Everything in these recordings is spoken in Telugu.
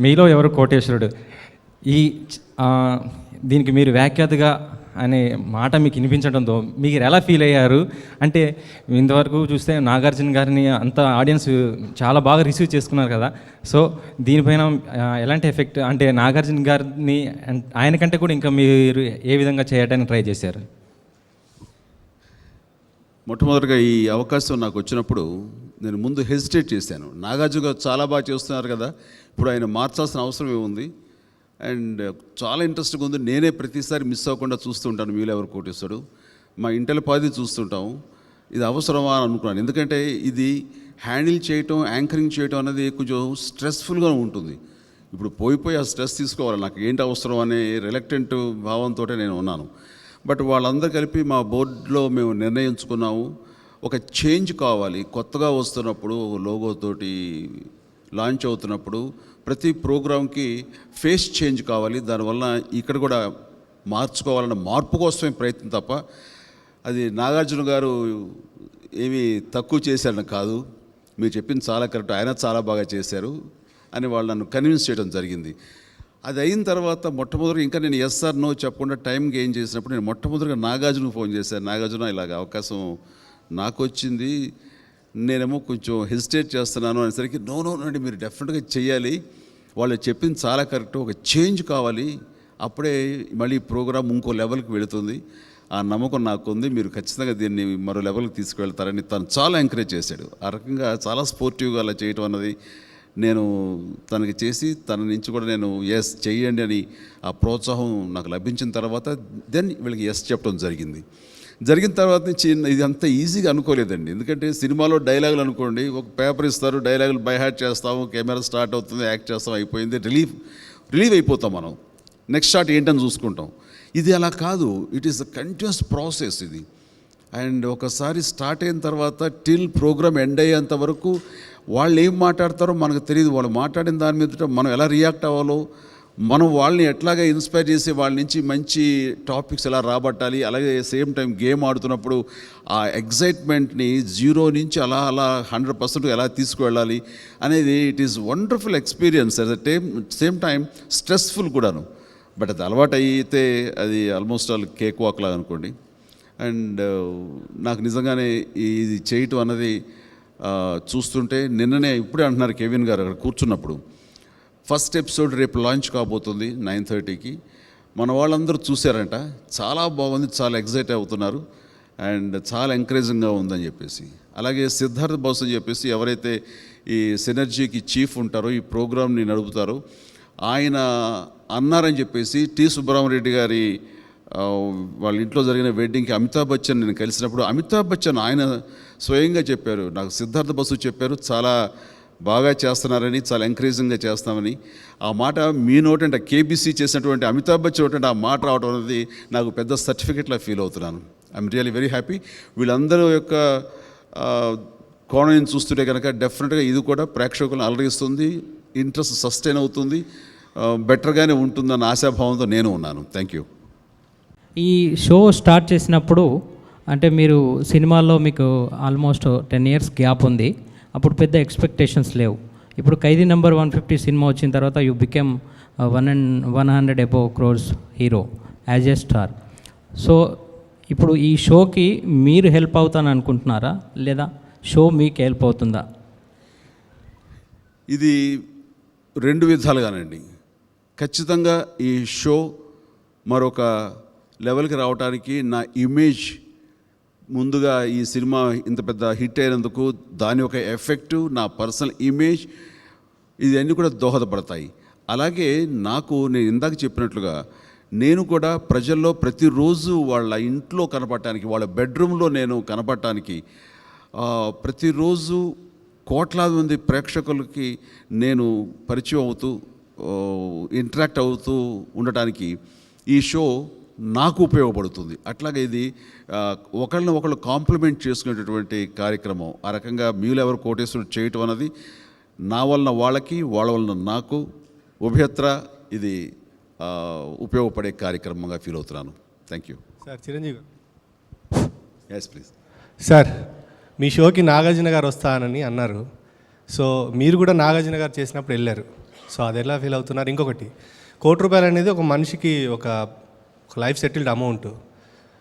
మీలో ఎవరు కోటేశ్వరుడు ఈ దీనికి మీరు వ్యాఖ్యాతగా అనే మాట మీకు వినిపించడంతో మీరు ఎలా ఫీల్ అయ్యారు? అంటే ఇంతవరకు చూస్తే నాగార్జున గారిని అంత ఆడియన్స్ చాలా బాగా రిసీవ్ చేసుకున్నారు కదా, సో దీనిపైన ఎలాంటి ఎఫెక్ట్, అంటే నాగార్జున గారిని ఆయన కంటే కూడా ఇంకా మీరు ఏ విధంగా చేయడానికి ట్రై చేశారు? మొట్టమొదటిగా ఈ అవకాశం నాకు వచ్చినప్పుడు నేను ముందు హెసిటేట్ చేశాను. నాగార్జున గారు చాలా బాగా చేస్తున్నారు కదా, ఇప్పుడు ఆయన మార్చాల్సిన అవసరం ఏముంది, అండ్ చాలా ఇంట్రెస్ట్గా ఉంది. నేనే ప్రతిసారి మిస్ అవ్వకుండా చూస్తుంటాను మీలో ఎవరు కోటేశ్వరుడు, మా ఇంటల పాది చూస్తుంటాం. ఇది అవసరమా అని అనుకున్నాను. ఎందుకంటే ఇది హ్యాండిల్ చేయటం, యాంకరింగ్ చేయటం అనేది కొంచెం స్ట్రెస్ఫుల్గా ఉంటుంది. ఇప్పుడు పోయి ఆ స్ట్రెస్ తీసుకోవాలి, నాకు ఏంటి అవసరం అనే రిలక్టెంట్ భావంతో నేను ఉన్నాను. బట్ వాళ్ళందరూ కలిపి మా బోర్డులో మేము నిర్ణయించుకున్నాము, ఒక చేంజ్ కావాలి. కొత్తగా వస్తున్నప్పుడు లోగోతోటి లాంచ్ అవుతున్నప్పుడు ప్రతి ప్రోగ్రాంకి ఫేస్ చేంజ్ కావాలి, దానివల్ల ఇక్కడ కూడా మార్చుకోవాలన్న మార్పు కోసమే ప్రయత్నం తప్ప అది నాగార్జున గారు ఏమీ తక్కువ చేశారని కాదు. మీరు చెప్పింది చాలా కరెక్ట్, ఆయన చాలా బాగా చేశారు అని వాళ్ళు నన్ను కన్విన్స్ చేయడం జరిగింది. అది అయిన తర్వాత మొట్టమొదటి ఇంకా నేను ఎస్ఆర్ నో చెప్పకుండా టైం గెయిన్ చేసినప్పుడు నేను మొట్టమొదటిగా నాగార్జునకు ఫోన్ చేశాను. నాగార్జున ఇలాగ అవకాశం నాకు వచ్చింది, నేనేమో కొంచెం హెసిటేట్ చేస్తున్నాను అనేసరికి నో అంటే మీరు డెఫినెట్గా చెయ్యాలి, వాళ్ళు చెప్పింది చాలా కరెక్ట్, ఒక చేంజ్ కావాలి, అప్పుడే మళ్ళీ ప్రోగ్రాం ఇంకో లెవెల్కి వెళుతుంది, ఆ నమ్మకం నాకు ఉంది, మీరు ఖచ్చితంగా దీన్ని మరో లెవెల్కి తీసుకువెళ్తారని తను చాలా ఎంకరేజ్ చేశాడు. ఆ రకంగా చాలా స్పోర్టివ్గా అలా చేయటం అన్నది నేను తనకి చేసి తన నుంచి కూడా నేను ఎస్ చెయ్యండి అని ఆ ప్రోత్సాహం నాకు లభించిన తర్వాత దెన్ వీళ్ళకి ఎస్ చెప్పడం జరిగిన తర్వాత నుంచి ఇది అంత ఈజీగా అనుకోలేదండి. ఎందుకంటే సినిమాలో డైలాగులు అనుకోండి, ఒక పేపర్ ఇస్తారు, డైలాగులు బై హార్ట్ చేస్తాము, కెమెరా స్టార్ట్ అవుతుంది, యాక్ట్ చేస్తాం, అయిపోయింది, రిలీవ్ అయిపోతాం, మనం నెక్స్ట్ షాట్ ఏంటని చూసుకుంటాం. ఇది అలా కాదు, it is a continuous process ఇది. అండ్ ఒకసారి స్టార్ట్ అయిన తర్వాత టిల్ ప్రోగ్రామ్ ఎండ్ అయ్యేంత వరకు వాళ్ళు ఏం మాట్లాడతారో మనకు తెలియదు. వాళ్ళు మాట్లాడిన దాని మీద మనం ఎలా రియాక్ట్ అవ్వాలో, మనం వాళ్ళని ఎట్లాగా ఇన్స్పైర్ చేసి వాళ్ళ నుంచి మంచి టాపిక్స్ ఎలా రాబట్టాలి, అలాగే సేమ్ టైం గేమ్ ఆడుతున్నప్పుడు ఆ ఎగ్జైట్మెంట్ని 0 నుంచి అలా 100% ఎలా తీసుకువెళ్ళాలి అనేది it is wonderful experience. At the same time stressful కూడాను. బట్ అది అలవాటు అయితే అది ఆల్మోస్ట్ ఆల్ కేక్ వాక్ లాగా అనుకోండి. అండ్ నాకు నిజంగానే ఇది చేయటం అన్నది చూస్తుంటే నిన్ననే ఇప్పుడే అంటున్నారు కెవిన్ గారు అక్కడ కూర్చున్నప్పుడు, ఫస్ట్ ఎపిసోడ్ రేపు లాంచ్ కాబోతుంది 9:30కి. మన వాళ్ళందరూ చూశారంట, చాలా బాగుంది, చాలా ఎగ్జైట్ అవుతున్నారు అండ్ చాలా ఎంకరేజింగ్గా ఉందని చెప్పేసి. అలాగే సిద్ధార్థ్ బాస్ అని చెప్పేసి ఎవరైతే ఈ సినర్జీకి చీఫ్ ఉంటారో, ఈ ప్రోగ్రామ్ని నడుపుతారో, ఆయన అన్నారని చెప్పేసి టి సుబ్రహ్మరెడ్డి గారి వాళ్ళ ఇంట్లో జరిగిన వెడ్డింగ్కి అమితాబ్ బచ్చన్ నేను కలిసినప్పుడు అమితాబ్ బచ్చన్ ఆయన స్వయంగా చెప్పారు, నాకు సిద్ధార్థ్ బసు చెప్పారు, చాలా బాగా చేస్తున్నారని, చాలా ఎంకరేజింగ్గా చేస్తామని. ఆ మాట మీ నోటంటే కేబీసీ చేసినటువంటి అమితాబ్ బచ్చన్ నోటంటే ఆ మాట రావడం అనేది నాకు పెద్ద సర్టిఫికెట్లా ఫీల్ అవుతున్నాను. I'm really very happy. వీళ్ళందరూ యొక్క కోణం చూస్తుంటే కనుక డెఫినెట్గా ఇది కూడా ప్రేక్షకులను అలరిస్తుంది, ఇంట్రెస్ట్ సస్టైన్ అవుతుంది, బెటర్గానే ఉంటుందన్న ఆశాభావంతో నేను ఉన్నాను. Thank you. ఈ షో స్టార్ట్ చేసినప్పుడు అంటే మీరు సినిమాల్లో మీకు ఆల్మోస్ట్ 10 years గ్యాప్ ఉంది, అప్పుడు పెద్ద ఎక్స్పెక్టేషన్స్ లేవు. ఇప్పుడు ఖైదీ నెంబర్ 150 సినిమా వచ్చిన తర్వాత you become 100 above crores hero as a star. So ఇప్పుడు ఈ షోకి మీరు హెల్ప్ అవుతాను అనుకుంటున్నారా, లేదా షో మీకు హెల్ప్ అవుతుందా? ఇది 2 విధాలుగానండి. ఖచ్చితంగా ఈ షో మరొక లెవెల్కి రావడానికి నా ఇమేజ్, ముందుగా ఈ సినిమా ఇంత పెద్ద హిట్ అయినందుకు దాని యొక్క ఎఫెక్టు, నా పర్సనల్ ఇమేజ్, ఇవన్నీ కూడా దోహదపడతాయి. అలాగే నేను ఇందాక చెప్పినట్లుగా నేను కూడా ప్రజల్లో ప్రతిరోజు వాళ్ళ ఇంట్లో కనపడటానికి, వాళ్ళ బెడ్రూమ్లో నేను కనపడటానికి, ప్రతిరోజు కోట్లాది మంది ప్రేక్షకులకి నేను పరిచయం అవుతూ ఇంటరాక్ట్ అవుతూ ఉండటానికి ఈ షో నాకు ఉపయోగపడుతుంది. అట్లాగే ఇది ఒకళ్ళని ఒకళ్ళు కాంప్లిమెంట్ చేసుకునేటటువంటి కార్యక్రమం. ఆ రకంగా మీలో ఎవరు కోటేశ్వరుడు చేయటం అన్నది నా వలన వాళ్ళకి, వాళ్ళ వలన నాకు ఉభయత్ర ఇది ఉపయోగపడే కార్యక్రమంగా ఫీల్ అవుతున్నాను. Thank you. Sir Chiranjeevi. Yes please. Sir మీ షోకి నాగార్జున గారు వస్తానని అన్నారు. సో మీరు కూడా నాగార్జున గారు చేసినప్పుడు వెళ్ళారు. సో అది ఎలా ఫీల్ అవుతున్నారు? ఇంకొకటి, ₹1,00,00,000 అనేది ఒక మనిషికి ఒక లైఫ్ సెటిల్డ్ అమౌంట్.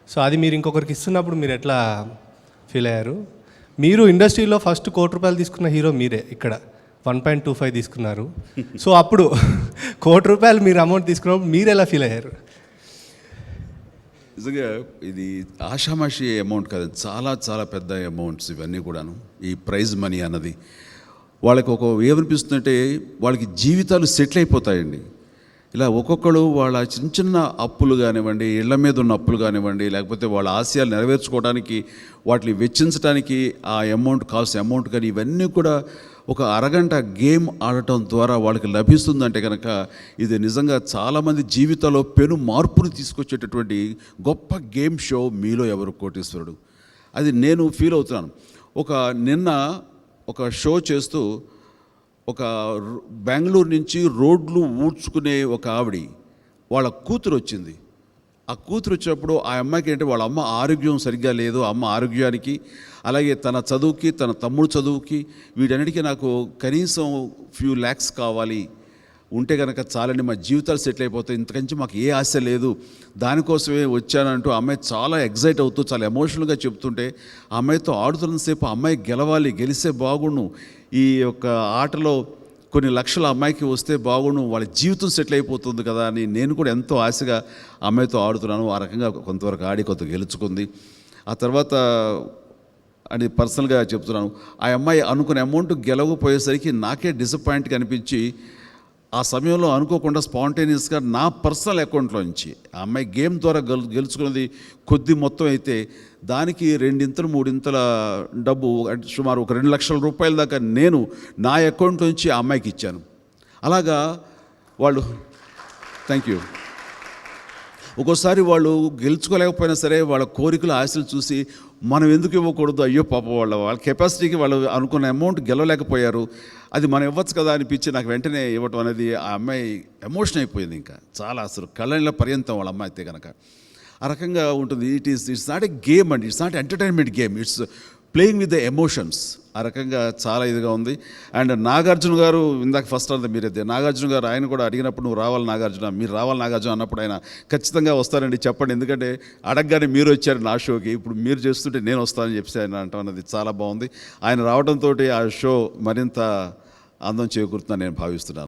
సో అది మీరు ఇంకొకరికి ఇస్తున్నప్పుడు మీరు ఎట్లా ఫీల్ అయ్యారు? మీరు ఇండస్ట్రీలో ఫస్ట్ ₹1,00,00,000 తీసుకున్న హీరో మీరే. ఇక్కడ 1.25 తీసుకున్నారు. సో అప్పుడు ₹1,00,00,000 మీరు అమౌంట్ తీసుకున్నప్పుడు మీరు ఎలా ఫీల్ అయ్యారు? నిజంగా ఇది ఆషామాషి అమౌంట్ కాదు, చాలా చాలా పెద్ద అమౌంట్స్ ఇవన్నీ కూడాను. ఈ ప్రైజ్ మనీ అన్నది వాళ్ళకి ఏమనిపిస్తుందంటే వాళ్ళకి జీవితాలు సెటిల్ అయిపోతాయండి. ఇలా ఒక్కొక్కరు వాళ్ళ చిన్న చిన్న అప్పులు కానివ్వండి, ఇళ్ల మీద ఉన్న అప్పులు కానివ్వండి, లేకపోతే వాళ్ళ ఆశయాలు నెరవేర్చుకోవడానికి వాటిని వెచ్చించడానికి ఆ అమౌంట్ కావాల్సిన అమౌంట్ కానీ ఇవన్నీ కూడా ఒక అరగంట గేమ్ ఆడటం ద్వారా వాళ్ళకి లభిస్తుందంటే కనుక ఇది నిజంగా చాలామంది జీవితాల్లో పెను మార్పును తీసుకొచ్చేటటువంటి గొప్ప గేమ్ షో మీలో ఎవరు కోటీశ్వరుడు. అది నేను ఫీల్ అవుతున్నాను. నిన్న ఒక షో చేస్తూ బెంగళూరు నుంచి రోడ్లు ఊడ్చుకునే ఒక ఆవిడ వాళ్ళ కూతురు వచ్చింది. ఆ కూతురు వచ్చినప్పుడు ఆ అమ్మాయికి ఏంటంటే వాళ్ళ అమ్మ ఆరోగ్యం సరిగ్గా లేదు. అమ్మ ఆరోగ్యానికి, అలాగే తన చదువుకి, తన తమ్ముడు చదువుకి, వీటన్నిటికీ నాకు కనీసం ఫ్యూ ల్యాక్స్ కావాలి, ఉంటే కనుక చాలండి, మా జీవితాలు సెటిల్ అయిపోతాయి, ఇంతకంచి మాకు ఏ ఆశ లేదు, దానికోసమే వచ్చానంటూ ఆ అమ్మాయి చాలా ఎగ్జైట్ అవుతూ చాలా ఎమోషనల్గా చెప్తుంటే, ఆ అమ్మాయితో ఆడుతున్నంతసేపు ఆ అమ్మాయి గెలవాలి, గెలిస్తే బాగుండు, ఈ యొక్క ఆటలో కొన్ని లక్షల అమ్మాయికి వస్తే బాగుండు, వాళ్ళ జీవితం సెటిల్ అయిపోతుంది కదా అని నేను కూడా ఎంతో ఆశగా ఆ అమ్మాయితో ఆడుతున్నాను. ఆ రకంగా కొంతవరకు ఆడి కొంత గెలుచుకుంది. ఆ తర్వాత అని పర్సనల్గా చెప్తున్నాను, ఆ అమ్మాయి అనుకునే అమౌంట్ గెలవకపోయేసరికి నాకే డిసప్పాయింట్గా అనిపించి ఆ సమయంలో అనుకోకుండా స్పాంటేనియస్గా నా పర్సనల్ అకౌంట్లో నుంచి ఆ అమ్మాయి గేమ్ ద్వారా గెలుచుకున్నది కొద్ది మొత్తం అయితే దానికి 2-3 డబ్బు, సుమారు ఒక ₹2,00,000 దాకా నేను నా అకౌంట్ నుంచి ఆ అమ్మాయికి ఇచ్చాను. అలాగా వాళ్ళు థ్యాంక్ యూ. ఒక్కోసారి వాళ్ళు గెలుచుకోలేకపోయినా సరే వాళ్ళ కోరికలు ఆశలు చూసి మనం ఎందుకు ఇవ్వకూడదు, అయ్యో పాప వాళ్ళ కెపాసిటీకి వాళ్ళు అనుకున్న అమౌంట్ గెలవలేకపోయారు, అది మనం ఇవ్వచ్చు కదా అనిపించి నాకు వెంటనే ఇవ్వటం అనేది ఆ అమ్మాయి ఎమోషన్ అయిపోయింది. ఇంకా చాలా అసలు కళ్ళ పర్యంతం వాళ్ళ అమ్మాయి అయితే కనుక ఆ రకంగా ఉంటుంది. ఇట్స్ నాట్ ఎ గేమ్ అండి, it's not entertainment game, it's playing with the emotions. ఆ రకంగా చాలా ఇదిగా ఉంది. అండ్ నాగార్జున గారు ఇందాక ఫస్ట్ అంతా మీరైతే నాగార్జున గారు ఆయన కూడా అడిగినప్పుడు నువ్వు రావాలి నాగార్జున, మీరు రావాలి నాగార్జున అన్నప్పుడు ఆయన ఖచ్చితంగా వస్తారండి చెప్పండి, ఎందుకంటే అడగగానే మీరు వచ్చారు నా షోకి, ఇప్పుడు మీరు చేస్తుంటే నేను వస్తానని చెప్పి ఆయన అంటాం అన్నది చాలా బాగుంది. ఆయన రావడంతో ఆ షో మరింత అందం చేకూరుతుందని నేను భావిస్తున్నాను.